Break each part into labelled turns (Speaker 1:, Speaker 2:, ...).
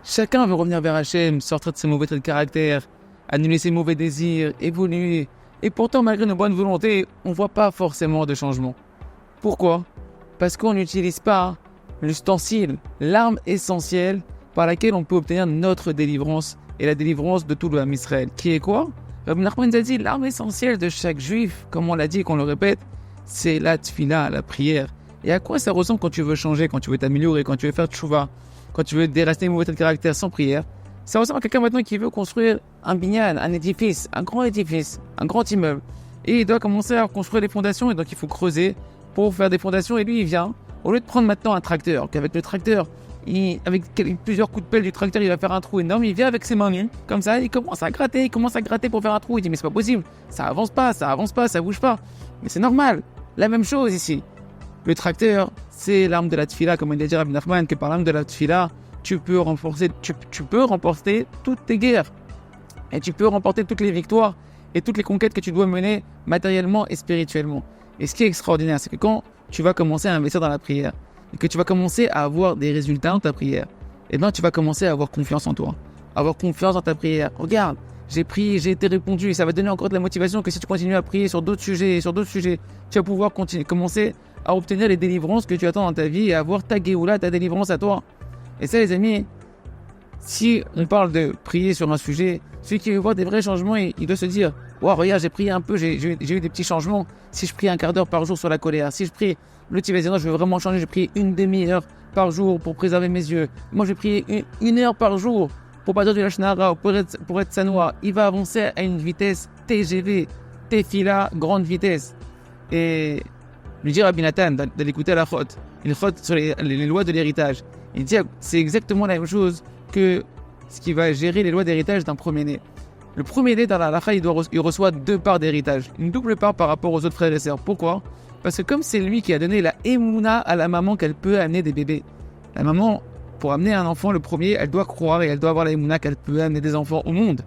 Speaker 1: Chacun veut revenir vers Hachem, sortir de ses mauvais traits de caractère, annuler ses mauvais désirs, évoluer. Et pourtant, malgré nos bonnes volontés, on ne voit pas forcément de changement. Pourquoi ? Parce qu'on n'utilise pas l'ustensile, l'arme essentielle par laquelle on peut obtenir notre délivrance et la délivrance de tout le Ham Israël. Qui est quoi ? Rabbi Nachman nous a dit, l'arme essentielle de chaque juif, comme on l'a dit et qu'on le répète, c'est la tfila, la prière. Et à quoi ça ressemble quand tu veux changer, quand tu veux t'améliorer, quand tu veux faire tchouva, quand tu veux déraciner les mauvais traits de caractère sans prière? Ça ressemble à quelqu'un maintenant qui veut construire un binyan, un édifice, un grand immeuble. Et il doit commencer à construire les fondations, et donc il faut creuser pour faire des fondations. Et lui, il vient, au lieu de prendre maintenant un tracteur, qu'avec le tracteur, avec plusieurs coups de pelle du tracteur, il va faire un trou énorme, il vient avec ses mains, comme ça, il commence à gratter pour faire un trou. Il dit, mais c'est pas possible, ça avance pas, ça bouge pas. Mais c'est normal, la même chose ici. Le tracteur, c'est l'arme de la tfila, comme il a dit Rabbi Nachman, que par l'arme de la tfila, tu peux remporter toutes tes guerres. Et tu peux remporter toutes les victoires et toutes les conquêtes que tu dois mener matériellement et spirituellement. Et ce qui est extraordinaire, c'est que quand tu vas commencer à investir dans la prière, et que tu vas commencer à avoir des résultats dans ta prière, et bien tu vas commencer à avoir confiance en toi, avoir confiance dans ta prière. Regarde, j'ai prié, j'ai été répondu, et ça va te donner encore de la motivation que si tu continues à prier sur d'autres sujets, tu vas pouvoir commencer à obtenir les délivrances que tu attends dans ta vie et avoir ta Géoula, ta délivrance à toi. Et ça, les amis, si on parle de prier sur un sujet, celui qui veut voir des vrais changements, il doit se dire, wow, regarde, j'ai prié un peu, j'ai eu des petits changements. Si je prie un quart d'heure par jour sur la colère, si je prie, l'autre il va dire, non, je veux vraiment changer, j'ai prié une demi-heure par jour pour préserver mes yeux. Moi, j'ai prié une heure par jour pour pas dire du Lashon Hara, pour être sanois. Il va avancer à une vitesse TGV, Tefila, grande vitesse. Et lui dire à Rabbi Nathan d'aller écouter à la chot, il chot sur les lois de l'héritage. Il dit, c'est exactement la même chose que ce qui va gérer les lois d'héritage d'un premier-né. Le premier-né dans la halakha, il reçoit 2 parts d'héritage, une double part par rapport aux autres frères et sœurs. Pourquoi ? Parce que comme c'est lui qui a donné la émouna à la maman qu'elle peut amener des bébés. La maman, pour amener un enfant, le premier, elle doit croire et elle doit avoir la émouna qu'elle peut amener des enfants au monde.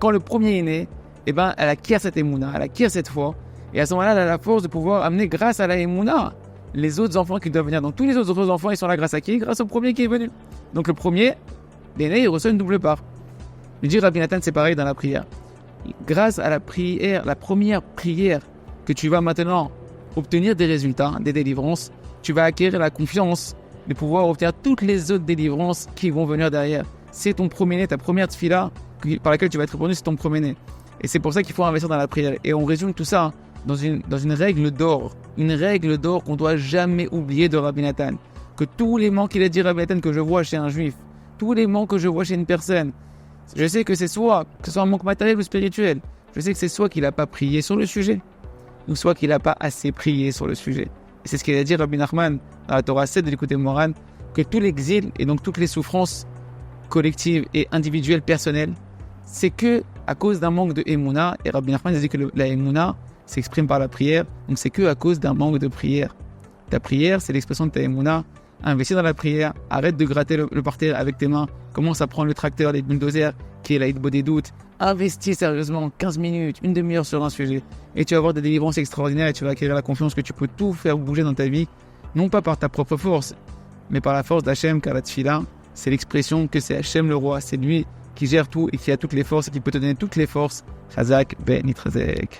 Speaker 1: Quand le premier est né, elle acquiert cette émouna, elle acquiert cette foi. Et à ce moment-là, elle a la force de pouvoir amener grâce à la émouna les autres enfants qui doivent venir. Donc tous les autres enfants, ils sont là grâce à qui ? Grâce au premier qui est venu. Donc le premier, l'aîné, il reçoit une double part. Je dis Rabbi Nathan, c'est pareil dans la prière. Grâce à la prière, la première prière que tu vas maintenant obtenir des résultats, des délivrances, tu vas acquérir la confiance de pouvoir obtenir toutes les autres délivrances qui vont venir derrière. C'est ton premier-né, ta première tfila par laquelle tu vas être répondu, c'est ton premier-né. Et c'est pour ça qu'il faut investir dans la prière. Et on résume tout ça dans une règle d'or. Une règle d'or qu'on ne doit jamais oublier de Rabbi Nathan. Que tous les manques qu'il a dit Rabbi Nathan que je vois chez un juif, tous les manques que je vois chez une personne, je sais que c'est soit que ce soit un manque matériel ou spirituel. Je sais que c'est soit qu'il n'a pas prié sur le sujet, ou soit qu'il n'a pas assez prié sur le sujet. Et c'est ce qu'il a dit Rabbi Nachman dans la Torah 7 de l'écouter Moran, que tout l'exil et donc toutes les souffrances collectives et individuelles personnelles, c'est que à cause d'un manque de émouna. Et Rabbi Nachman a dit que la émouna s'exprime par la prière, donc c'est que à cause d'un manque de prière. Ta prière, c'est l'expression de ta émouna. Investis dans la prière, arrête de gratter le parterre avec tes mains, commence à prendre le tracteur, les bulldozers, qui est la hitbo des doutes, investis sérieusement 15 minutes, une demi-heure sur un sujet, et tu vas avoir des délivrances extraordinaires et tu vas acquérir la confiance que tu peux tout faire bouger dans ta vie, non pas par ta propre force, mais par la force d'Hachem, car la tfila, c'est l'expression que c'est Hachem le roi, c'est lui qui gère tout et qui a toutes les forces et qui peut te donner toutes les forces. Chazak ben Nitrazek.